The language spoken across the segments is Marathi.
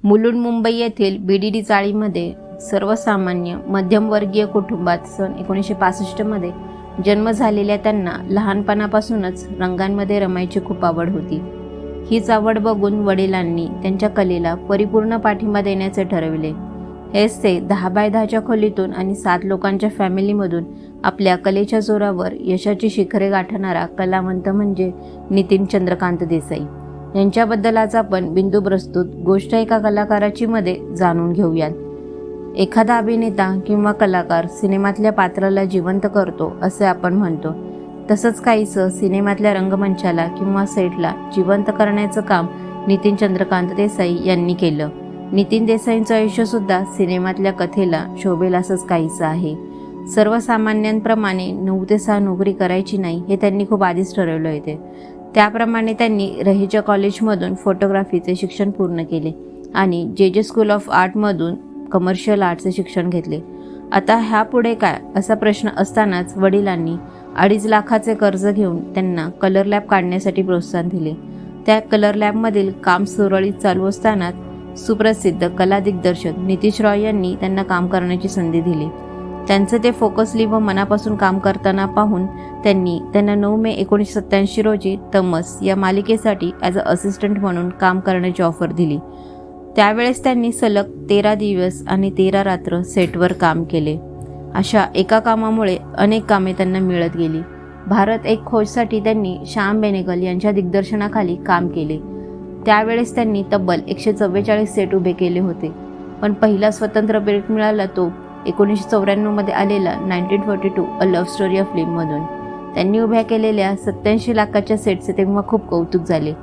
मुलुंड मुंबई येथील बीडीडी चाळीमध्ये सर्वसामान्य मध्यमवर्गीय कुटुंबात सन 1965 मध्ये जन्म झालेल्या त्यांना लहानपणापासूनच रंगांमध्ये रमायची खूप आवड होती. हीच आवड बघून वडिलांनी त्यांच्या कलेला परिपूर्ण पाठिंबा देण्याचे ठरविले. हेच ते 10x10च्या खोलीतून आणि 7 लोकांच्या फॅमिलीमधून आपल्या कलेच्या जोरावर यशाची शिखरे गाठणारा कलावंत म्हणजे नितीन चंद्रकांत देसाई यांच्याबद्दल आज आपण बिंदू प्रस्तुत गोष्ट एका कलाकाराची मध्ये जाणून घेऊयात. एखादा अभिनेता किंवा कलाकार सिनेमातल्या पात्राला जिवंत करतो असे आपण म्हणतो. तसंच काहीसं सिनेमातल्या रंगमंचाला किंवा सेटला जिवंत करण्याचं काम नितीन चंद्रकांत देसाई यांनी केलं. नितीन देसाईंचं आयुष्यसुद्धा सिनेमातल्या कथेला शोभेल असंच काहीसं आहे. सर्वसामान्यांप्रमाणे 9 ते 6 नोकरी करायची नाही हे त्यांनी खूप आधीच ठरवलं होते. त्याप्रमाणे त्यांनी रहीच्या कॉलेजमधून फोटोग्राफीचे शिक्षण पूर्ण केले आणि जे स्कूल ऑफ आर्टमधून कमर्शियल आर्टचे शिक्षण घेतले. आता ह्यापुढे काय असा प्रश्न असतानाच वडिलांनी 2.5 लाखाचे कर्ज घेऊन त्यांना कलर लॅब काढण्यासाठी प्रोत्साहन दिले. त्या कलर लॅबमधील काम सुरळीत चालू असतानाच सुप्रसिद्ध कला दिग्दर्शक नितीश रॉय यांनी त्यांना काम करण्याची संधी दिली. त्यांचं ते फोकसली व मनापासून काम करताना पाहून त्यांनी त्यांना 9 मे 1987 रोजी तमस या मालिकेसाठी ॲज अ असिस्टंट म्हणून काम करण्याची ऑफर दिली. त्यावेळेस त्यांनी सलग 13 दिवस आणि 13 रात्र सेटवर काम केले. अशा एका कामामुळे अनेक कामे त्यांना मिळत गेली. भारत एक खोजसाठी त्यांनी श्याम बेनेगल यांच्या दिग्दर्शनाखाली काम केले. त्यावेळेस त्यांनी तब्बल 144 सेट उभे केले होते. पण पहिला स्वतंत्र ब्रेक मिळाला तो 1994 मध्ये आलेला 1942 अ लव्ह स्टोरी ऑफ फिल्ममधून. त्यांनी उभ्या केलेल्या 87 लाखाच्या सेटचे तेव्हा खूप कौतुक झाले.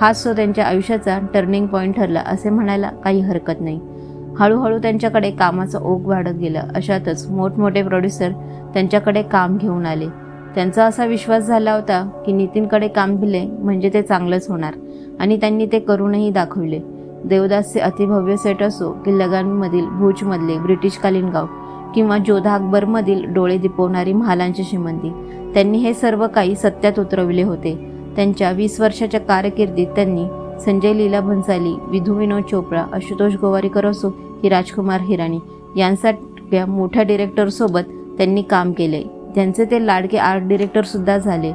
हाच तो त्यांच्या आयुष्याचा टर्निंग पॉईंट ठरला असे म्हणायला काही हरकत नाही. हळूहळू त्यांच्याकडे कामाचा ओघ वाढत गेला. अशातच मोठमोठे प्रोड्युसर त्यांच्याकडे काम घेऊन आले. त्यांचा असा विश्वास झाला होता की नितीनकडे काम दिले म्हणजे ते चांगलंच होणार आणि त्यांनी ते करूनही दाखवले. देवदासचे अतिभव्य सेट असो की लगानमधील भुजमधले ब्रिटिशकालीन गाव किंवा जोधा अकबरमधील डोळे दिपवणारी महालांची श्रीमंती, त्यांनी हे सर्व काही सत्यात उतरविले होते. त्यांच्या 20 वर्षाच्या कारकिर्दीत त्यांनी संजय लीला भंसाली, विधू विनोद चोपडा, आशुतोष गोवारीकर असो की राजकुमार हिराणी यांसारख्या मोठ्या डिरेक्टरसोबत त्यांनी काम केले. त्यांचे ते लाडके आर्ट डिरेक्टरसुद्धा झाले.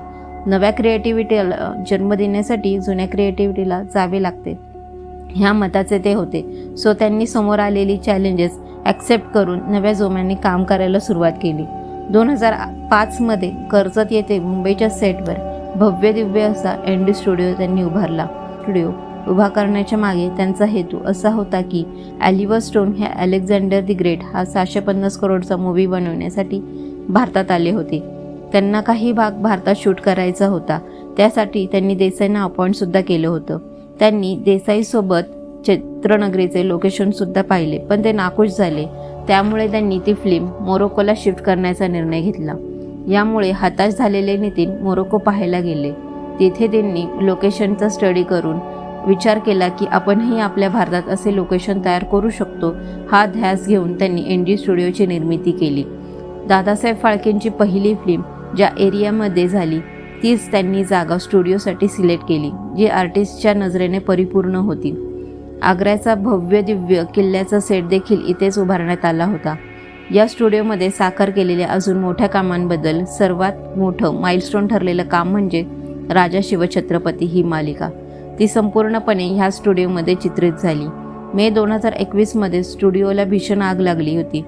नव्या क्रिएटिव्हिटीला जन्म देण्यासाठी जुन्या क्रिएटिव्हिटीला जावे लागते ह्या मताचे ते होते. सो त्यांनी समोर आलेली चॅलेंजेस ॲक्सेप्ट करून नव्या जोमाने काम करायला सुरुवात केली. 2005 मध्ये कर्जत येथे मुंबईच्या सेटवर भव्य दिव्य असा एनडी स्टुडिओ त्यांनी उभारला. स्टुडिओ उभा करण्याच्या मागे त्यांचा हेतू असा होता की ऑलिव्हर स्टोन हे अलेक्झांडर द ग्रेट हा 750 करोडचा मूवी बनवण्यासाठी भारतात आले होते. त्यांना काही भाग भारतात शूट करायचा होता. त्यासाठी त्यांनी देसाईंना अपॉइंटसुद्धा केलं होतं. त्यांनी देसाईसोबत चित्रनगरीचे लोकेशनसुद्धा पाहिले पण ते नाखुश झाले. त्यामुळे त्यांनी ती फिल्म मोरोकोला शिफ्ट करण्याचा निर्णय घेतला. यामुळे हताश झालेले नितीन मोरोको पाहायला गेले. तिथे त्यांनी लोकेशनचा स्टडी करून विचार केला की आपणही आपल्या भारतात असे लोकेशन तयार करू शकतो. हा ध्यास घेऊन त्यांनी एनडी स्टुडिओची निर्मिती केली. दादासाहेब फाळकेंची पहिली फिल्म ज्या एरियामध्ये झाली तीच त्यांनी जागा स्टुडिओसाठी सिलेक्ट केली जी आर्टिस्टच्या नजरेने परिपूर्ण होती. आग्र्याचा भव्य दिव्य किल्ल्याचा सेट देखील इथेच उभारण्यात आला होता. या स्टुडिओमध्ये साकार केलेल्या अजून मोठ्या कामांबद्दल सर्वात मोठं माइलस्टोन ठरलेलं काम म्हणजे राजा शिवछत्रपती ही मालिका. ती संपूर्णपणे ह्या स्टुडिओमध्ये चित्रित झाली. मे 2021 मध्ये स्टुडिओला भीषण आग लागली होती.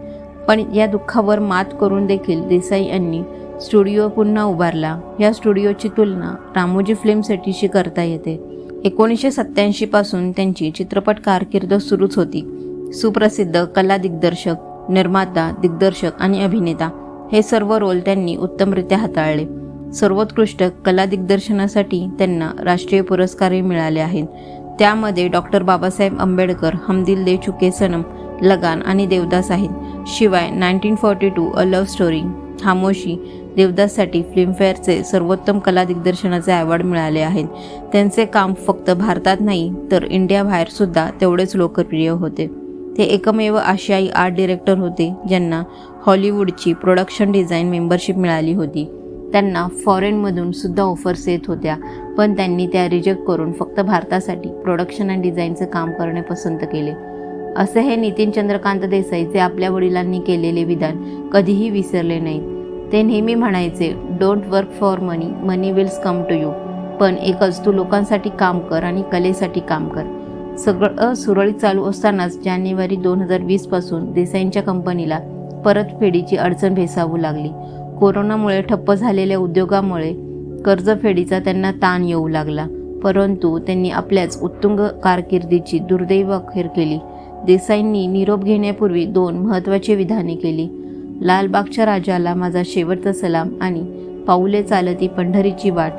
पण या दुःखावर मात करून देखील देसाई यांनी स्टुडिओ पुन्हा उभारला. या स्टुडिओची तुलना रामोजी फिल्म सिटीशी करता येते. 1987 पासून त्यांची चित्रपट कारकीर्द सुरूच होती. सुप्रसिद्ध कला दिग्दर्शक, निर्माता, दिग्दर्शक आणि अभिनेता हे सर्व रोल त्यांनी उत्तमरित्या हाताळले. सर्वोत्कृष्ट कला दिग्दर्शनासाठी त्यांना राष्ट्रीय पुरस्कारही मिळाले आहेत. त्यामध्ये डॉक्टर बाबासाहेब आंबेडकर, हम दिल दे चुके सनम, लगान आणि देवदास आहेत. शिवाय 1942 अ लव्ह स्टोरी, खामोशी, देवदाससाठी फिल्मफेअरचे सर्वोत्तम कला दिग्दर्शनाचे अवॉर्ड मिळाले आहेत. त्यांचे काम फक्त भारतात नाही तर इंडियाबाहेर सुद्धा तेवढेच लोकप्रिय होते. ते एकमेव आशियाई आर्ट डिरेक्टर होते ज्यांना हॉलिवूडची प्रोडक्शन डिझाईन मेंबरशिप मिळाली होती. त्यांना फॉरेनमधून सुद्धा ऑफर्स येत होत्या, पण त्यांनी त्या रिजेक्ट करून फक्त भारतासाठी प्रोडक्शन आणि डिझाईनचं काम करणे पसंत केले. असे हे नितीन चंद्रकांत देसाई, जे आपल्या वडिलांनी केलेले विधान कधीही विसरले नाहीत. ते नेहमी म्हणायचे, don't work for money, money wills come to you. पण एकच, तू लोकांसाठी काम कर आणि कलेसाठी काम कर. सगळं सुरळीत चालू असतानाच जानेवारी 2020 पासून देसाईंच्या कंपनीला परतफेडीची अडचण भेसावू लागली. कोरोनामुळे ठप्प झालेल्या उद्योगामुळे कर्जफेडीचा त्यांना ताण येऊ लागला. परंतु त्यांनी आपल्याच उत्तुंग कारकिर्दीची दुर्दैव अखेर केली. देसाईंनी निरोप घेण्यापूर्वी 2 महत्त्वाची विधाने केली. लालबागच्या राजाला माझा शेवटचा सलाम आणि पाऊले चालती पंढरीची वाट